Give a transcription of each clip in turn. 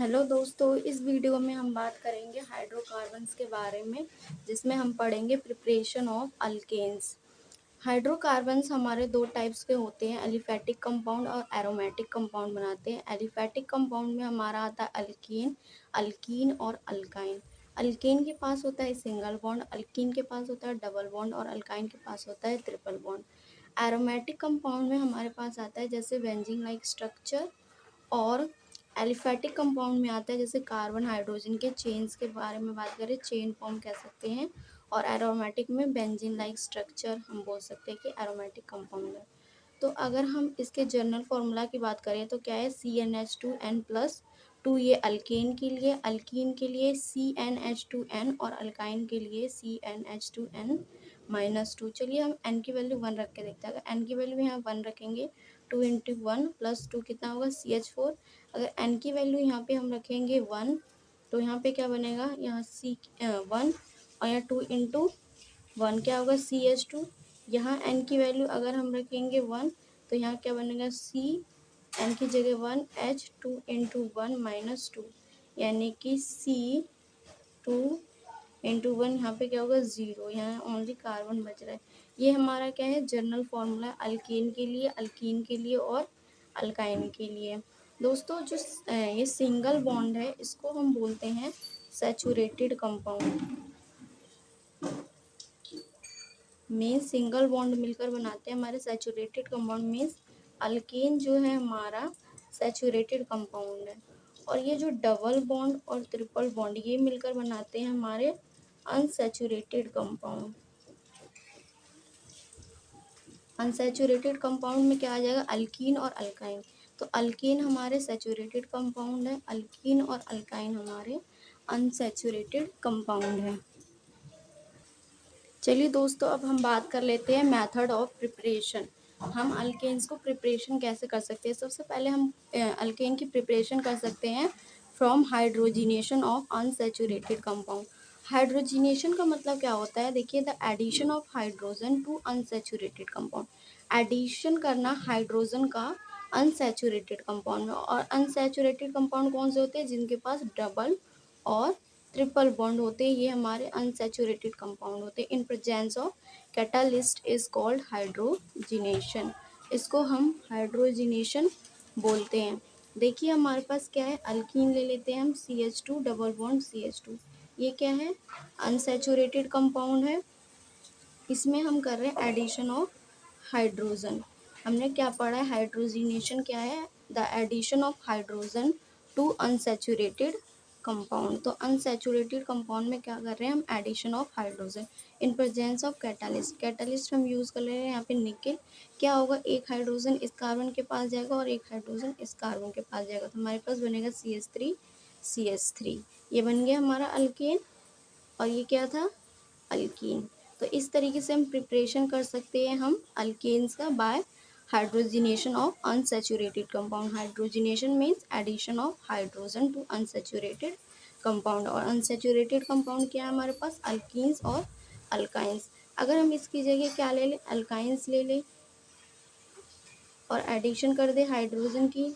Hello दोस्तों, इस video में हम बात करेंगे हाइड्रोकार्बन्स के बारे में, जिसमें हम पढ़ेंगे प्रिपरेशन ऑफ अल्केन्स। हाइड्रोकार्बन्स हमारे दो टाइप्स के होते हैं, एलिफैटिक कंपाउंड और एरोमेटिक कंपाउंड बनाते हैं। एलिफैटिक कंपाउंड में हमारा आता है अल्केन, अल्कीन और अल्काइन। अल्केन के पास होता है सिंगल बॉन्ड, अल्कीन के पास होता है डबल बॉन्ड और अल्काइन के पास होता है ट्रिपल बॉन्ड। एरोमेटिक कंपाउंड में हमारे पास आता है जैसे बेंजीन लाइक स्ट्रक्चर, और एलिफैटिक कंपाउंड में आता है जैसे कार्बन हाइड्रोजन के चेन्स के बारे में बात करें, चेन फॉर्म कह सकते हैं। और एरोमेटिक में बेंजीन लाइक स्ट्रक्चर हम बोल सकते हैं कि एरोमेटिक कंपाउंड है। तो अगर हम इसके जनरल फार्मूला की बात करें तो क्या है, CnH2n+2। ये अल्केन के लिए, अल्कीन के लिए CnH2n और अल्काइन के लिए CnH2n-2। चलिए हम n की वैल्यू 1 रख के देखते हैं। अगर n की वैल्यू यहाँ 1 रखेंगे, 2 × 1 + 2 कितना होगा, CH4। अगर n की वैल्यू यहाँ पे हम रखेंगे 1, तो यहाँ पे क्या बनेगा, यहाँ 1 और यहाँ 2 × 1 क्या होगा, CH2। यहाँ n की वैल्यू अगर हम रखेंगे 1, तो यहाँ क्या बनेगा, n की जगह 1, H 2 × 1 - 2, यानी कि C2 × 1 यहाँ पे क्या होगा, 0। यहाँ ओनली कार्बन बच रहा है। ये हमारा क्या है, जनरल फार्मूला अल्केन के लिए, अल्कीन के लिए और अल्काइन के लिए। दोस्तों जो ये सिंगल बॉन्ड है, इसको हम बोलते हैं saturated compound. Means single bond मिलकर बनाते हैं हमारे सैचुरेटेड कंपाउंड। मीन्स अल्केन जो है हमारा सैचुरेटेड कंपाउंड है, और ये जो डबल बॉन्ड और ट्रिपल बॉन्ड ये मिलकर बनाते हैं हमारे अनसैचुरेटेड कंपाउंड। अनसैचुरेटेड कंपाउंड में क्या आ जाएगा, अल्कीन और अल्काइन। तो अल्कीन हमारे सैचुरेटेड कंपाउंड है, अल्कीन और अल्काइन हमारे अनसैचुरेटेड कंपाउंड है। चलिए दोस्तों, अब हम बात कर लेते हैं मेथड ऑफ प्रिपरेशन। हम अल्केन्स को प्रिपरेशन कैसे कर सकते हैं। सबसे पहले हम अल्केन की प्रिपरेशन कर सकते हैं from hydrogenation of unsaturated compound. Hydrogenation का मतलब क्या होता है, देखिए, the addition of hydrogen to unsaturated compound. Addition करना हाइड्रोजन का अनसैचुरेटेड कंपाउंड में। और अनसैचुरेटेड कंपाउंड कौन से होते हैं, जिनके पास डबल और ट्रिपल बॉन्ड होते हैं, ये हमारे अनसैचुरेटेड कंपाउंड होते हैं। In presence of catalyst is called hydrogenation. इसको हम हाइड्रोजिनेशन बोलते हैं। देखिए हमारे पास क्या है, अल्कीन ले लेते हैं हम, CH2 डबल बॉन्ड CH2। ये क्या है, अनसैचुरेटेड कंपाउंड है। इसमें हम कर रहे हैं एडिशन ऑफ हाइड्रोजन। हमने क्या पढ़ा है, हाइड्रोजिनेशन क्या है, the addition of hydrogen to unsaturated compound. तो अनसैचुरेटेड कंपाउंड में क्या कर रहे हैं हम, addition of hydrogen in presence of catalyst. Catalyst हम यूज़ कर ले रहे हैं यहाँ पे निकेल। क्या होगा, एक हाइड्रोजन इस कार्बन के पास जाएगा और एक हाइड्रोजन इस कार्बन के पास जाएगा, तो हमारे पास बनेगा CH3 ये बन गया हमारा अल्केन, और ये क्या था, अल्कीन। तो इस तरीके से हम प्रिपरेशन कर सकते हैं हम अल्केन्स का by hydrogenation of unsaturated compound. Hydrogenation means addition of hydrogen to unsaturated compound. और अनसैचुरेटेड कंपाउंड क्या है हमारे पास, अल्कीन्स और अल्काइंस। अगर हम इसकी जगह क्या ले लें, अल्काइंस ले लें और एडिशन कर दे हाइड्रोजन की,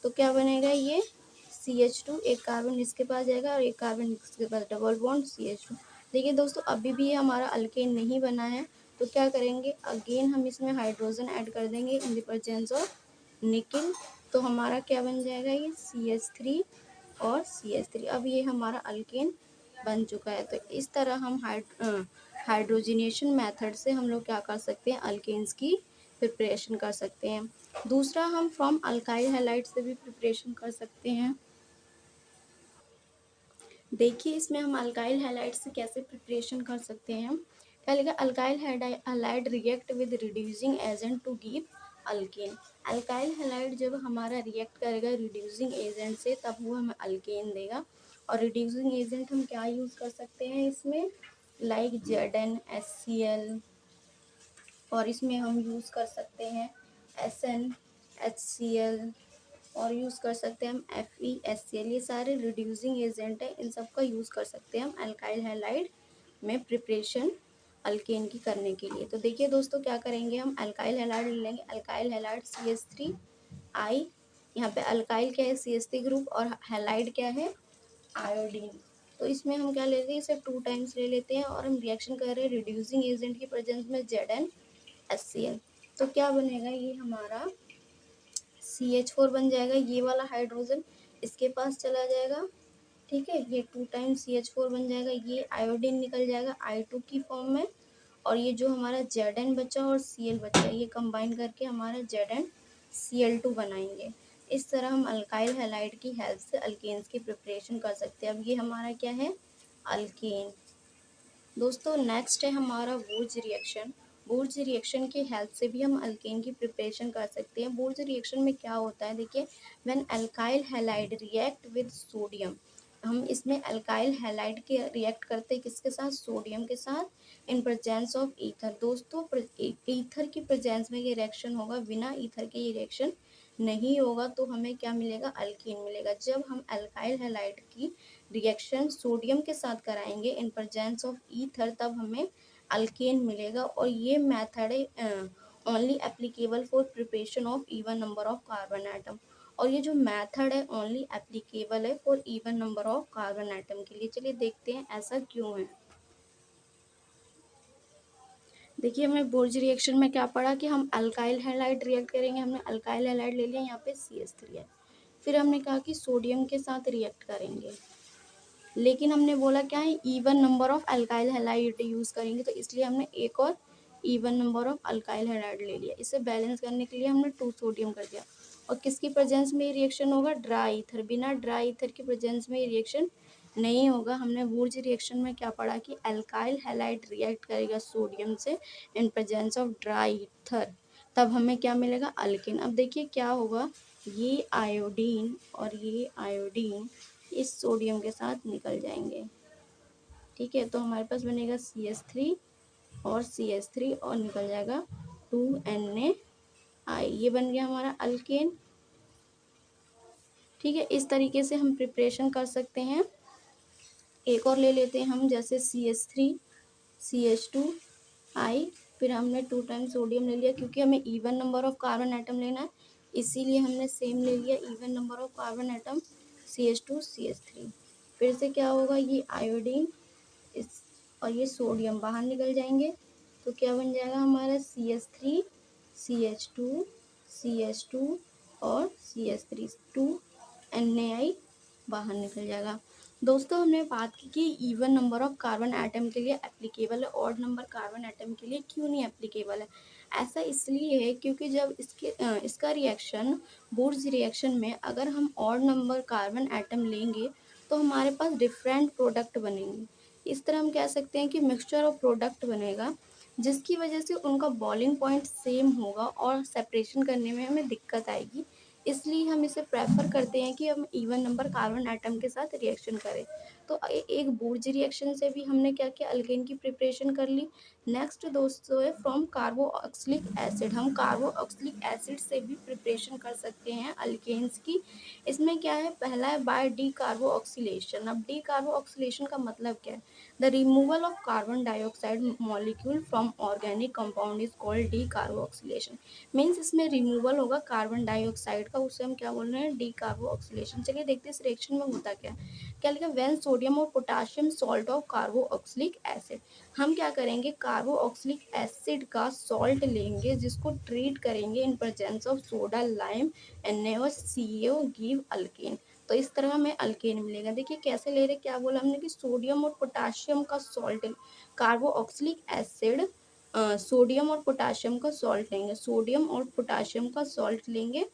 तो क्या बनेगा, ये CH2, एक कार्बन इसके पास जाएगा और एक कार्बन इसके पास, डबल बॉन्ड CH2। देखिए दोस्तों, अभी भी ये हमारा अल्केन नहीं बना है, तो क्या करेंगे, अगेन हम इसमें हाइड्रोजन ऐड कर देंगे in the presence of nickel. तो हमारा क्या बन जाएगा, ये CH3 और CH3। अब ये हमारा अल्केन बन चुका है। तो इस तरह हम हाइड्रोजिनेशन मेथड से हम लोग क्या कर सकते हैं, अल्केन्स की प्रिपरेशन कर सकते हैं। दूसरा, हम फ्रॉम अल्काइल हैलाइड से भी प्रिपरेशन कर सकते हैं। देखिए इसमें हम अल्काइल हैलाइड से कैसे प्रिपरेशन कर सकते हैं। क्या लिखा, alkyl halide react with reducing agent to give alkane. Alkyl halide जब हमारा रिएक्ट करेगा रिड्यूसिंग एजेंट से, तब वो हमें अल्केन देगा। और रिड्यूसिंग एजेंट हम क्या यूज़ कर सकते हैं इसमें, लाइक ZnHCl, और इसमें हम यूज़ कर सकते हैं SnHCl, और यूज़ कर सकते हैं हम FeSCl। ये सारे रिड्यूसिंग एजेंट है, इन सब का यूज़ कर सकते हैं हम अल्काइल हैलाइड में प्रिपरेशन अल्केन की करने के लिए। तो देखिए दोस्तों, क्या करेंगे, हम अल्काइल हैलाइड ले लेंगे, अल्काइल हैलाइड CH3I, यहाँ पे अल्काइल क्या है, CH3 ग्रुप, और हैलाइड क्या है, आयोडीन। तो इसमें हम क्या लेते हैं, इसे 2 टाइम्स ले लेते हैं और हम रिएक्शन कर रहे हैं रिड्यूसिंग एजेंट की प्रेजेंस में ZnHCl। तो क्या बनेगा, ये हमारा CH4 बन जाएगा, ये वाला हाइड्रोजन इसके पास चला जाएगा, ठीक है, ये 2 टाइम्स CH4 बन जाएगा, ये आयोडीन निकल जाएगा I2 की फॉर्म में, और ये जो हमारा Zn बचा और Cl बचा, ये कंबाइन करके हमारा ZnCl2 बनाएंगे। इस तरह हम अल्काइल हैलाइड की हेल्प से अल्केन्स की प्रिपरेशन कर सकते हैं। अब ये हमारा क्या है, अल्केन। दोस्तों नेक्स्ट है हमारा वुर्ज रिएक्शन। वुर्ज रिएक्शन की हेल्प से भी हम अल्केन की प्रिपरेशन कर सकते हैं। वुर्ज रिएक्शन में क्या होता है, देखिए, when alkyl halide react with sodium, हम इसमें अल्काइल हैलाइड के रिएक्ट करते हैं किसके साथ, सोडियम के साथ, इन प्रेजेंस ऑफ ईथर। दोस्तों ईथर की प्रेजेंस में ये रिएक्शन होगा, बिना ईथर के ये रिएक्शन नहीं होगा, तो हमें क्या मिलेगा, अल्कीन मिलेगा। जब हम अल्काइल हैलाइड की रिएक्शन सोडियम के साथ कराएंगे इन प्रेजेंस ऑफ ईथर, तब हमें अल्केन मिलेगा। और ये मेथड है only applicable for preparation of even number of carbon atom. और ये जो मेथड है ओनली एप्लीकेबल है for even number of carbon atom के लिए। चलिए देखते हैं ऐसा क्यों है। देखिए हमने बोर्ज रिएक्शन में क्या पढ़ा कि हम अल्काइल हैलाइड रिएक्ट करेंगे, हमने अल्काइल हैलाइड ले लिया, यहाँ पे CH3 है। फिर हमने कहा कि सोडियम के साथ रिएक्ट करेंगे, लेकिन हमने बोला क्या है, even number of alkyl halide use करेंगे, तो इसलिए हमने एक और even number of alkyl halide ले लिया। इसे बैलेंस करने के लिए हमने 2 सोडियम कर दिया। और किसकी प्रेजेंस में ये रिएक्शन होगा, ड्राई ईथर। बिना ड्राई ईथर की प्रेजेंस में ये रिएक्शन नहीं होगा। हमने वुर्ज रिएक्शन में क्या पढ़ा कि अल्काइल हैलाइड रिएक्ट करेगा सोडियम से इन प्रेजेंस ऑफ ड्राई ईथर, तब हमें क्या मिलेगा, अल्किन। अब देखिए क्या होगा, ये आयोडीन और ये आयोडीन इस सोडियम के साथ निकल जाएंगे, ठीक है, तो हमारे पास बनेगा CH3 और CH3 और निकल जाएगा 2Na। ये बन गया हमारा अल्केन, ठीक है। इस तरीके से हम प्रिपरेशन कर सकते हैं। एक और ले लेते हैं हम, जैसे CH3 CH2I, फिर हमने 2 टाइम्स सोडियम ले लिया, क्योंकि हमें even number of carbon atom लेना है, इसीलिए हमने सेम ले लिया even number of carbon atom, CH2 CH3। फिर से क्या होगा, ये आयोडीन इस और ये सोडियम बाहर निकल जाएंगे, तो क्या बन जाएगा हमारा CH3 CH2 CH2 और CH3, 2Na बाहर निकल जाएगा। दोस्तों हमने बात की कि even number of carbon atom के लिए एप्लीकेबल है, ऑड नंबर कार्बन एटम के लिए क्यों नहीं एप्लीकेबल है। ऐसा इसलिए है क्योंकि जब इसका रिएक्शन वुर्ज रिएक्शन में अगर हम ऑड नंबर कार्बन एटम लेंगे तो हमारे पास डिफरेंट प्रोडक्ट बनेंगे। इस तरह हम कह सकते हैं कि मिक्सचर ऑफ प्रोडक्ट बनेगा, जिसकी वजह से उनका बॉइलिंग पॉइंट सेम होगा और सेपरेशन करने में हमें दिक्कत आएगी। इसलिए हम इसे प्रेफर करते हैं कि हम इवन नंबर कार्बन एटम के साथ रिएक्शन करें। तो एक वुर्ज रिएक्शन से भी हमने क्या किया, अल्केन की प्रिपरेशन कर ली। नेक्स्ट दोस्तों है फ्रॉम कार्बोक्सिलिक एसिड। हम कार्बोक्सिलिक एसिड से भी प्रिपरेशन कर सकते हैं अल्केन्स की। इसमें क्या है, पहला है बाय डी कार्बोक्सिलेशन। अब डी कार्बोक्सिलेशन का मतलब क्या है, the removal of carbon dioxide molecule from organic compound is called D carboxylation. Means इसमें रिमूवल होगा कार्बन डाइऑक्साइड का, उसे हम क्या बोल रहे हैं, डी कार्बोक्सिलेशन। चलिए देखते हैं इस रिएक्शन में होता क्या है। क्या लिखा, व्हेन सोडियम और potassium salt of carboxylic acid. हम क्या करेंगे, कार्बोक्सिलिक एसिड का सॉल्ट लेंगे, जिसको ट्रीट करेंगे इन presence of soda, lime, NaCO give alkane. तो इस तरह हमें अल्केन मिलेगा। देखिए कैसे ले रहे, क्या बोला हमने कि सोडियम और पोटाशियम का सॉल्ट, कार्बोक्सिलिक एसिड सोडियम और पोटाशियम का सॉल्ट लेंगे, सोडियम और पोटाशियम का सॉल्ट लेंगे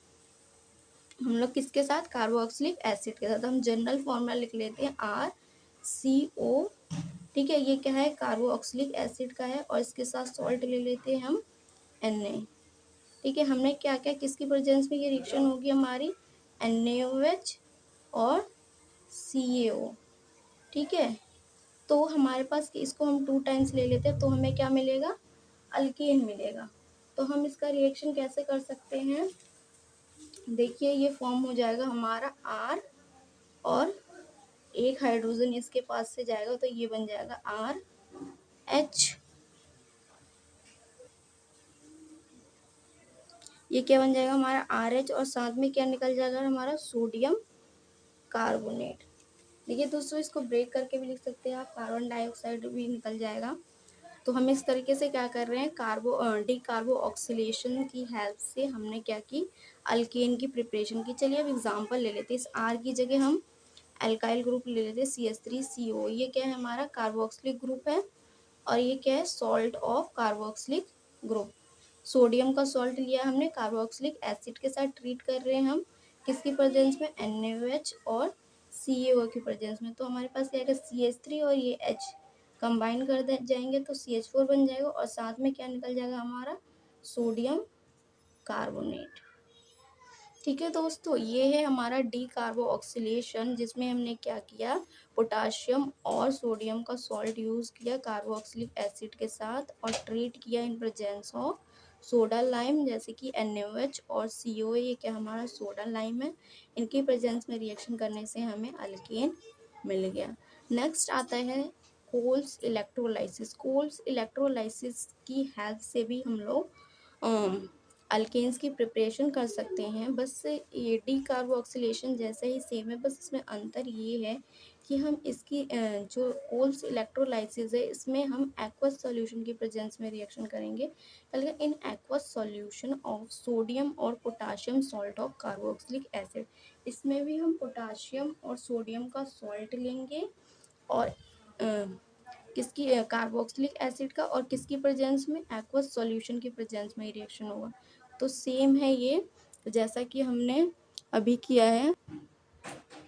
हम लोग किसके साथ, कार्बोक्सिलिक एसिड के साथ। हम जनरल फॉर्मूला लिख लेते हैं RCO, ठीक है, ये क्या है, कार्बोक्सिलिक एसिड का है, और इसके साथ सॉल्ट ले लेते हैं हम Na, ठीक है। हमने क्या क्या किसकी प्रेजेंस में ये रिएक्शन होगी हमारी, NaOH और CaO, ठीक है। तो हमारे पास इसको हम 2 टाइम्स ले लेते हैं, तो हमें क्या मिलेगा, अल्केन मिलेगा। तो हम इसका रिएक्शन कैसे कर सकते हैं, देखिए ये फॉर्म हो जाएगा हमारा R, और एक हाइड्रोजन इसके पास से जाएगा, तो ये बन जाएगा RH, ये क्या बन जाएगा हमारा RH, और साथ में क्या निकल जाएगा हमारा सोडियम कार्बोनेट। देखिए दोस्तों, इसको ब्रेक करके भी लिख सकते हैं आप, कार्बन डाइऑक्साइड भी निकल जाएगा। तो हम इस तरीके से क्या कर रहे हैं, डी कार्बो ऑक्सीलेशन की हेल्प से हमने क्या की, अल्केन की प्रिपरेशन की। चलिए अब एग्जांपल ले लेते हैं। इस R की जगह हम एल्काइल ग्रुप ले लेते हैं, CH3CO। ये क्या है हमारा कार्बोक्सिलिक ग्रुप है, और ये क्या है salt of carboxylic group. Sodium का सॉल्ट लिया हमने, कार्बोक्सिलिक एसिड के साथ ट्रीट कर रहे हैं हम, किसकी प्रेजेंस में, NaOH और CaO की प्रेजेंस में। तो हमारे पास क्या है CH3 और ये H कंबाइन कर जाएंगे तो CH4 बन जाएगा, और साथ में क्या निकल जाएगा हमारा सोडियम कार्बोनेट। ठीक है दोस्तों, ये है हमारा डी कार्बो ऑक्सीलेशन, जिसमें हमने क्या किया, पोटाशियम और सोडियम का सॉल्ट यूज़ किया कार्बोक्सिलिक एसिड के साथ, और ट्रीट किया इन प्रेजेंस ऑफ सोडा लाइम, जैसे कि NaOH और COA। ये क्या हमारा सोडा लाइम है, इनकी प्रेजेंस में रिएक्शन करने से हमें अल्केन मिल गया। नेक्स्ट आता है कोल्स इलेक्ट्रोलाइसिस। कोल्स इलेक्ट्रोलाइसिस की हेल्प से भी हम लोग अल्केन्स की प्रिपरेशन कर सकते हैं। बस ये डी कार्बोक्सिलेशन जैसे ही सेम है, बस इसमें अंतर ये है कि हम इसकी जो कोल्स इलेक्ट्रोलाइसिस है, इसमें हम एक्वस सॉल्यूशन की प्रेजेंस में रिएक्शन करेंगे। बल्कि in aqueous solution of sodium और potassium salt of carboxylic acid, इसमें भी हम पोटाशियम और सोडियम का सॉल्ट लेंगे, और किसकी कार्बोक्सिलिक एसिड का, और किसकी प्रेजेंस में, एक्वस सॉल्यूशन की प्रेजेंस में ही रिएक्शन होगा। तो सेम है ये, जैसा कि हमने अभी किया है।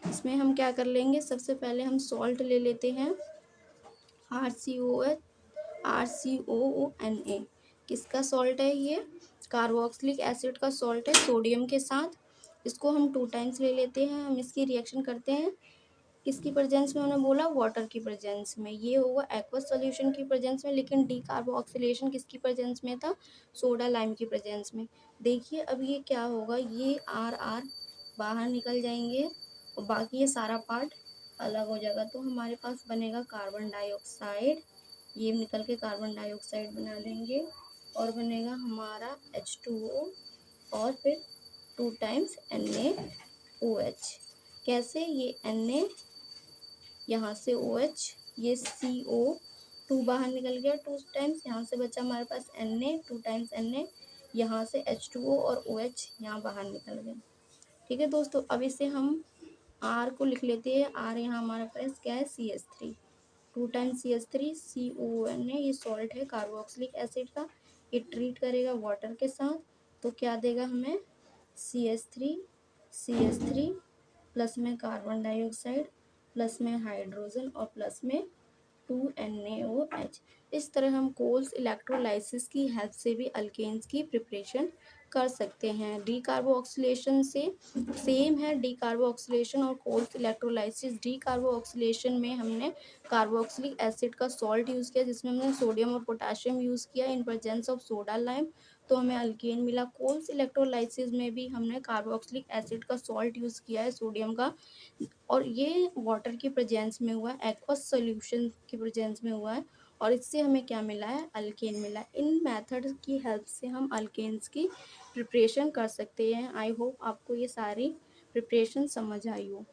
इसमें हम क्या कर लेंगे, सबसे पहले हम सॉल्ट ले लेते हैं, RCOONA। किसका सॉल्ट है ये, कार्बोक्सिलिक एसिड का सॉल्ट है सोडियम के साथ। इसको हम 2 टाइम्स ले लेते हैं, हम इसकी रिएक्शन करते हैं किसकी प्रेजेंस में, उन्होंने बोला वाटर की प्रेजेंस में। ये होगा एक्वस सॉल्यूशन की प्रेजेंस में, लेकिन डी कार्बोक्सिलेशन किसकी प्रेजेंस में था, सोडा लाइम की प्रेजेंस में। देखिए अब ये क्या होगा, ये R बाहर निकल जाएंगे, और बाकी ये सारा पार्ट अलग हो जाएगा। तो हमारे पास बनेगा कार्बन डाइऑक्साइड, ये निकल के कार्बन डाइऑक्साइड बना लेंगे, और बनेगा हमारा H2O, और फिर 2 टाइम्स NaOH। कैसे, ये Na, यहाँ से OH, ये CO2 बाहर निकल गया 2 टाइम्स, यहाँ से बचा हमारे पास Na, 2 टाइम्स Na, यहाँ से H2O और OH यहाँ बाहर निकल गए। ठीक है दोस्तों, अब इसे हम R को लिख लेते हैं। R यहाँ हमारे पास क्या है, CH3, 2 टाइम्स CH3 CONA, ये सॉल्ट है कार्बोक्सिलिक एसिड का, ये ट्रीट करेगा वाटर के साथ, तो क्या देगा हमें, CH3 प्लस में कार्बन डाइऑक्साइड, प्लस में हाइड्रोजन, और प्लस में 2NaOH। इस तरह हम कोल्स इलेक्ट्रोलाइसिस की हेल्प से भी अल्केन्स की प्रिपरेशन कर सकते हैं। डी कार्बोक्सिलेशन से सेम है, डी कार्बोक्सिलेशन और कोल्स इलेक्ट्रोलाइसिस। डी कार्बोक्सिलेशन में हमने कार्बोक्सिलिक एसिड का सॉल्ट यूज़ किया, जिसमें हमने सोडियम और पोटाशियम यूज़ किया इन प्रेजेंस ऑफ सोडा लाइम, तो हमें अल्केन मिला। कोल्स इलेक्ट्रोलाइसिस में भी हमने कार्बोक्सिलिक एसिड का सॉल्ट यूज़ किया है सोडियम का, और ये वाटर की प्रेजेंस में हुआ है, एक्वस सॉल्यूशन की प्रेजेंस में हुआ है, और इससे हमें क्या मिला है, अल्केन मिला है। इन मेथड की हेल्प से हम अल्केन्स की प्रिपरेशन कर सकते हैं। आई होप आपको ये सारी प्रिपरेशन समझ आई हो।